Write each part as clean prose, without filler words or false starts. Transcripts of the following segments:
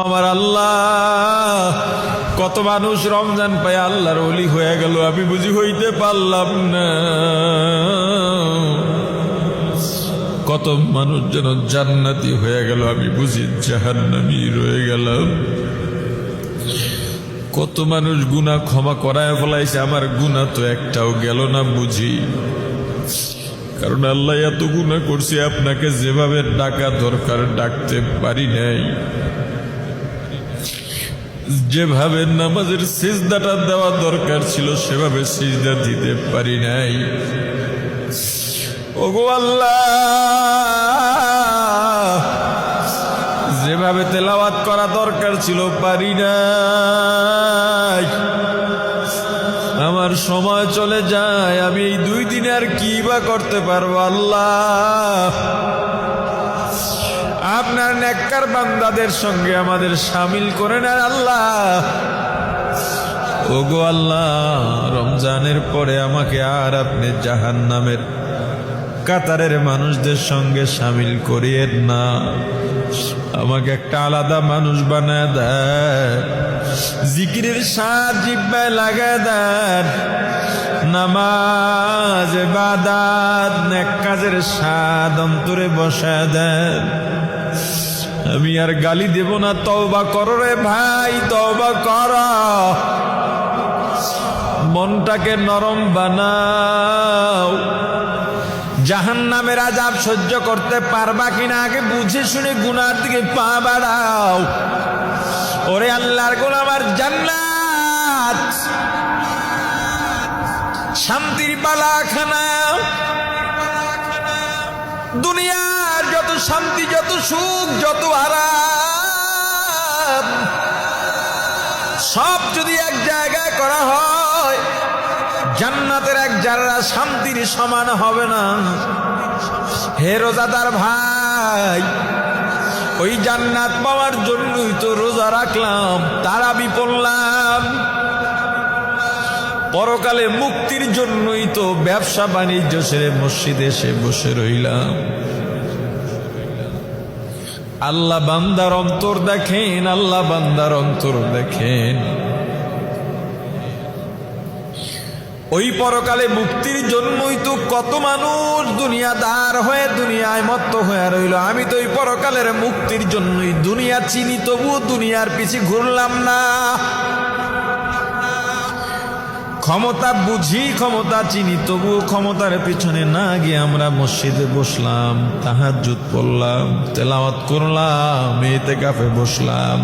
আমার আল্লাহ, কত মানুষ রমজান পায় আল্লাহর ওলি হয়ে গেল, আমি বুঝি হইতে পারলাম না। কত মানুষ যেন জান্নাতি হয়ে গেল, আমি বুঝি জাহান্নামী রয়ে গেলাম। কত মানুষ গুনাহ ক্ষমা করায় ফেলাইছে, আমার গুনাহ তো একটাও গেল না বুঝি। কারণ আল্লাহ এত গুনাহ করছি, আপনাকে যেভাবে ডাকা দরকার ডাকতে পারি নাই, যেভাবে নামাজের সিজদাটা দেওয়া দরকার ছিল সেভাবে সিজদা দিতে পারি নাই। ওগো আল্লাহ, যেভাবে তেলাওয়াত করা দরকার ছিল পারি নাই। আমার সময় চলে যায়, আমি এই 2 দিনে আর কি বা করতে পারবো। আল্লাহ, আপনার নেককার বান্দাদের সঙ্গে আমাদের শামিল করে নেন আল্লাহ। ওগো আল্লাহ, রমজানের পরে আমাকে আর আপনি জাহান্নামের কাতারের মানুষদের সঙ্গে শামিল করিয়েন না, আমাকে একটা আলাদা মানুষ বানায় দেন। জিকিরের স্বাদ জিহ্বায় লাগায় দেন, নামাজ ইবাদত নেক কাজের স্বাদ অন্তরে বসায় দেন। আমি আর গালি দেব না, তওবা করো রে ভাই, তওবা করো, মনটাকে নরম বানাও। জাহান্নামের আযাব সহ্য করতে পারবা কিনা আগে বুঝে শুনে গুনার দিকে পা বাড়াও। ওরে আল্লাহর গোলাম, আর জান্নাত শান্তির বালাখানা, দুনিয়ার যত শান্তি, যত সুখ, যত আরাম সব যদি এক জায়গায় করা হয়, জান্নাতের এক জাররা শান্তির সমান হবে না। হে রোজাদার ভাই, ওই জান্নাত পাওয়ার জন্যই তো রোজা রাখলাম, তারাবি পড়লাম। পরকালে মুক্তির জন্যই তো ব্যবসা বাণিজ্য ছেড়ে মসজিদে এসে বসে রইলাম। আল্লাহ বান্দার অন্তর দেখেন, আল্লাহ বান্দার অন্তর দেখেন। ওই পরকালে মুক্তির জন্যই তো কত মানুষ দুনিয়াদার হয়ে দুনিয়ায় মত্ত হয়ে রইল। আমি তো ওই পরকালের মুক্তির জন্যই দুনিয়া চিনি, তবুও দুনিয়ার পিছে ঘুরলাম না। ক্ষমতা বুঝি, ক্ষমতা চিনি, তবুও ক্ষমতার পিছনে না গিয়ে আমরা মসজিদে বসলাম, তাহাজ্জুদ পড়লাম, তেলাওয়াত করলাম, ইতিকাফে বসলাম।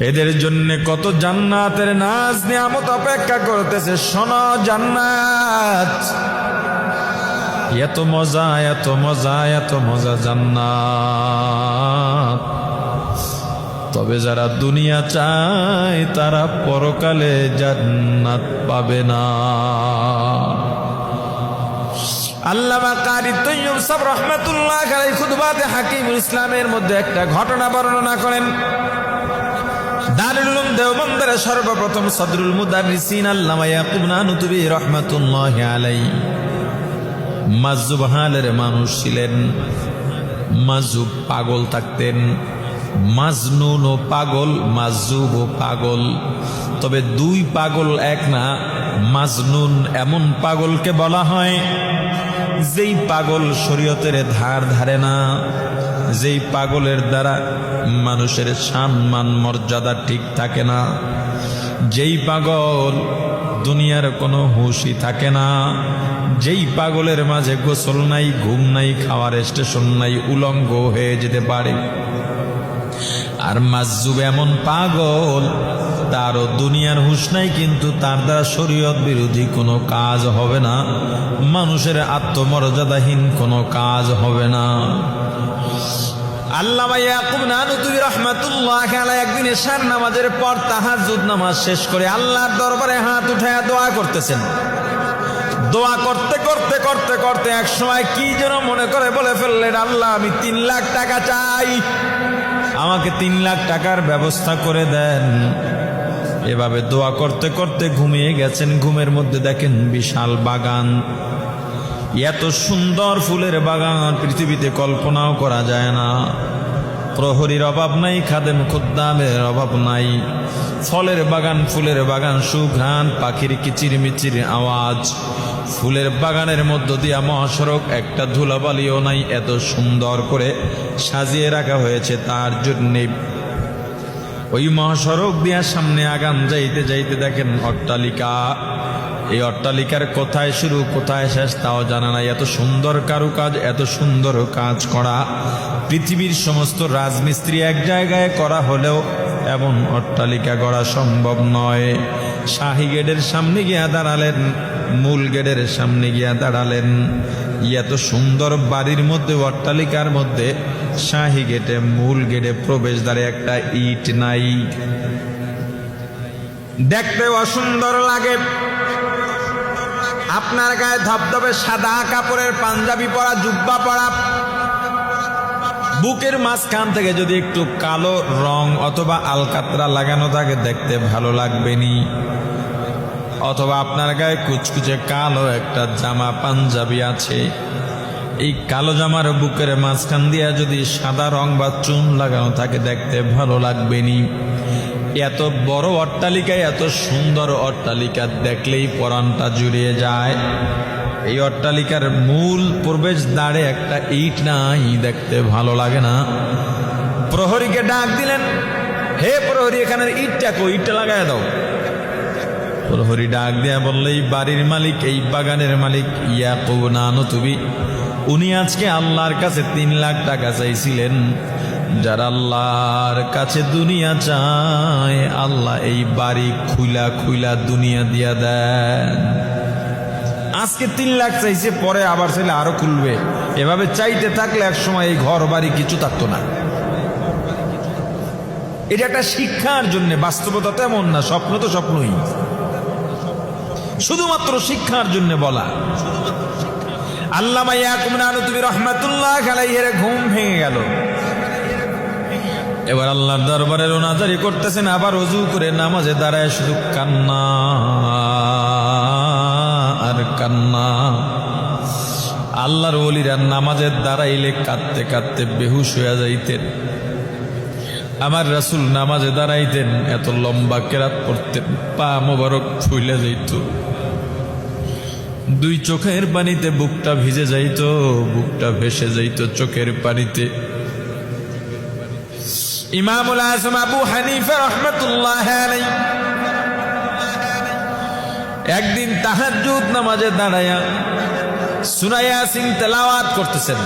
এদের জন্য কত জান্নাতের নাজ নিয়ামত অপেক্ষা করতেছে। শোনো, জান্নাত এত মজা, এত মজা, এত মজা জান্নাত। তবে যারা দুনিয়া চায় তারা পরকালে জান্নাত পাবে না। আল্লামা কারি তৈয়ব সাহেব রাহমাতুল্লাহ আলাইহি খুতবাতে হাকিমুল ইসলামের মধ্যে একটা ঘটনা বর্ণনা করেন। দারুল উলুম দেওবন্দের সর্বপ্রথম সদরুল মুদাররিসিন আল্লামা ইয়াকুব নানুতুবি রাহমাতুল্লাহি আলাইহি মাজুব হালের মানুষ ছিলেন। মাজুব পাগল থাকতেন, মাজনুন ও পাগল, মাজুব ও পাগল। তবে 2 পাগল এক না। মাজনুন এমন পাগলকে বলা হয় যেই পাগল শরীয়তের ধার ধারে না, যেই পাগলের দ্বারা মানুষের সম্মান মর্যাদা ঠিক থাকে না, যেই পাগল দুনিয়ার কোনো হুঁশই থাকে না, যেই পাগলের মাঝে গোসল নাই, ঘুম নাই, খাওয়ার স্টেশন নাই, উলঙ্গ হয়ে যেতে পারে। আর মাজুব এমন পাগল, তারও দুনিয়ার হুঁশ নাই, কিন্তু তার দ্বারা শরীয়ত বিরোধী কোনো কাজ হবে না, মানুষের আত্মমর্যাদাহীন কোনো কাজ হবে না। আল্লামা ইয়াকুব নানুতুবি রাহমাতুল্লাহি আলাইহি একদিন এশার নামাজের পর তাহাজ্জুদ নামাজ শেষ করে আল্লাহর দরবারে হাত উঠায়া দোয়া করতেছেন। দোয়া করতে করতে করতে করতে এক সময় কি যেন মনে করে বলে ফেললেন, আল্লাহ, আমি 3 লাখ টাকা চাই, আমাকে 3 লাখ টাকার ব্যবস্থা করে দেন। এভাবে দোয়া করতে করতে ঘুমিয়ে গেছেন। ঘুমের মধ্যে দেখেন বিশাল বাগান, এত সুন্দর ফুলের বাগান পৃথিবীতে কল্পনাও করা যায় না। প্রহরীর অভাব নাই, খাদেম খুদ্দামের অভাব নাই। ফলের বাগান, ফুলের বাগান, সুঘ্রাণ, পাখির কিচির মিচির আওয়াজ। ফুলের বাগানের মধ্য দিয়া মহাসড়ক, একটা ধুলাবালিও নাই। এত সুন্দর করে সাজিয়ে রাখা হয়েছে তার জন্যে। ওই মহাসড়ক দিয়া সামনে আগান যাইতে যাইতে দেখেন অট্টালিকা। এই অট্টালিকার কোথায় শুরু কোথায় শেষ তাও জানা নাই। এত সুন্দর কারুকাজ, এত সুন্দর কাজ করা। পৃথিবীর সমস্ত রাজমিস্ত্রি এক জায়গায় করা হলেও এমন অট্টালিকা গড়া সম্ভব নয়। শাহী গেটের সামনে গিয়া দাঁড়ালেন, মূল গেটের সামনে গিয়া দাঁড়ালেন। এত সুন্দর বাড়ির মধ্যে, অট্টালিকার মধ্যে, শাহী গেটে, মূল গেটে প্রবেশদ্বারে একটা ইট নাই। দেখতে অসুন্দর লাগে। আপনার গায়ে ধবধবে সাদা কাপড়ের পাঞ্জাবি পরা, জুব্বা পরা, বুকের মাঝখান থেকে যদি একটু কালো রং অথবা আলকাতরা লাগানো থাকে দেখতে ভালো লাগবেনি। অথবা আপনার গায়ে কুচকুচে কালো একটা জামা পাঞ্জাবি আছে, এই কালো জামার বুকের মাঝখান দিয়া যদি সাদা রং বা চুন লাগানো থাকে দেখতে ভালো লাগবেনি। এত বড় অট্টালিকায়, এত সুন্দর অট্টালিকা দেখলেই পরাণটা জুড়িয়ে যায়। এই অট্টালিকার মূল প্রবেশদ্বারে একটা ইট নাই, দেখতে ভালো লাগে না। প্রহরীকে ডাক দিলেন, হে প্রহরী, এখানের ইটটা কই, ইটটা লাগায় দাও। প্রহরী ডাক দেয়া বললে, এই বাড়ির মালিক, এই বাগানের মালিক ইয়াকুব তুমি, উনি আজকে আল্লাহর কাছে 3 লাখ টাকা চাইছিলেন। যারা আল্লাহর কাছে দুনিয়া চায়, আল্লাহ এই বাড়ি খুইলা খুইলা দুনিয়া দিয়া দেন। আজকে 3 লাখ চাইছে, পরে আবার চাইলে আরো খুলবে। এভাবে চাইতে থাকলে এক সময় এই ঘর বাড়ি কিছু থাকতো না। এটা একটা শিক্ষার জন্য, বাস্তবতা তেমন না। স্বপ্ন তো স্বপ্নই, শুধুমাত্র শিক্ষার জন্য বলা। আল্লামা ইয়াকুব নানুতুবি রহমাতুল্লাহ আলাইহির ঘুম ভেঙে গেল। এবার আল্লাহর দরবারে রোনাজারি করতেছেন, আবার ওযু করে নামাজে দাঁড়ায় শুধু কান্না আর কান্না। আল্লাহর ওলিরা নামাজে দাঁড়াইলে কাঁদতে কাঁদতে বেহুশ হয়ে যাইতেন। আমার রাসূল নামাজে দাঁড়াইতেন, এত লম্বা কেরাত পড়তেন, পা মোবারক ফুলে যাইত, 2 চোখের পানিতে বুকটা ভিজে যাইত, বুকটা ভেসে যাইত চোখের পানিতে। ইমামুল আযম আবু হানিফা রাহমাতুল্লাহ আলাইহি একদিন তাহাজ্জুদ নামাজে দাঁড়ায়া সূরা ইয়াসিন তেলাওয়াত করতেছেন।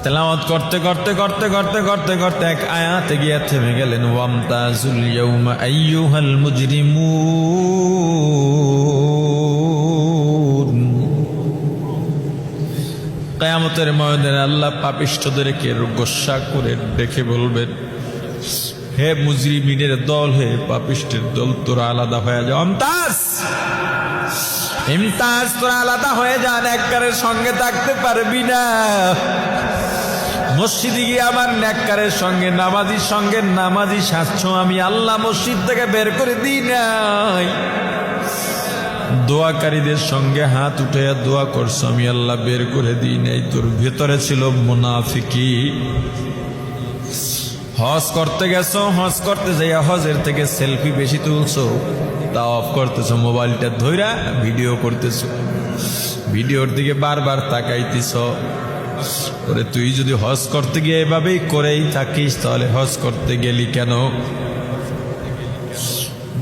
তেলাওয়াত করতে করতে করতে করতে করতে করতে এক আয়াতে গিয়ে থেমে গেলেন। ওয়ামতাজুল ইয়াউমা আইয়ুহাল মুজরিমুন। কিয়ামতের ময়দানে আল্লাহ পাপিষ্ঠদেরকে গোসা করে ডেকে বলবেন, হে মুজরিমিনের দল, হে পাপিষ্ঠের দল, তোরা আলাদা হয়ে যাও। ইমতাজ, তোরা আলাদা হয়ে যান, নেককারের সঙ্গে থাকতে পারবি না। মসজিদে গিয়ে আমার নেককারের সঙ্গে, নামাজির সঙ্গে নামাজি সাজছ, আমি আল্লাহ মসজিদ থেকে বের করে দিই নাই। দোয়াকারীদের সঙ্গে হাত উঠে দোয়া করছো, আমি আল্লাহ বের করে দিই নাই। তোর ভেতরে ছিল মুনাফিকি। হজ করতে গেছো, হজ করতে যাইয়া হজের থেকে সেলফি বেশি তুলছো, তা অফ করতেছো, মোবাইলটা ধইরা ভিডিও করতেছো, ভিডিওর দিকে বারবার তাকাইতেছ। ওরে তুই যদি হজ করতে গিয়ে এভাবেই করেই থাকিস, তাহলে হজ করতে গেলি কেন?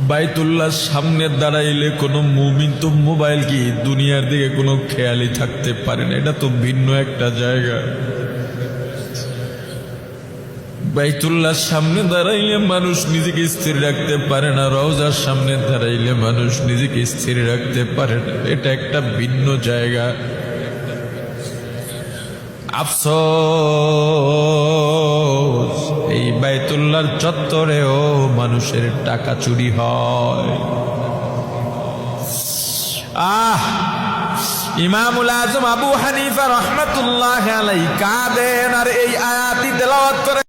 বাইতুল্লাহর সামনে দাঁড়াইলে কোনো মুমিন তো মোবাইল কি দুনিয়ার দিকে কোনো খেয়ালই থাকতে পারে না, এটা তো ভিন্ন একটা জায়গা। বাইতুল্লাহর সামনে দাঁড়াইলে মানুষ নিজেকে স্থির রাখতে পারে না, রওজার সামনে দাঁড়াইলে মানুষ নিজেকে স্থির রাখতে পারে না, এটা একটা ভিন্ন জায়গা। আফসোস, এই বাইতুল্লাহর চত্বরেও মানুষের টাকা চুরি হয়। ইমামুল আযম আবু হানিফা রাহমাতুল্লাহ আলাইহি কাঁদেন আর এই আয়াতটি তেলাওয়াত করে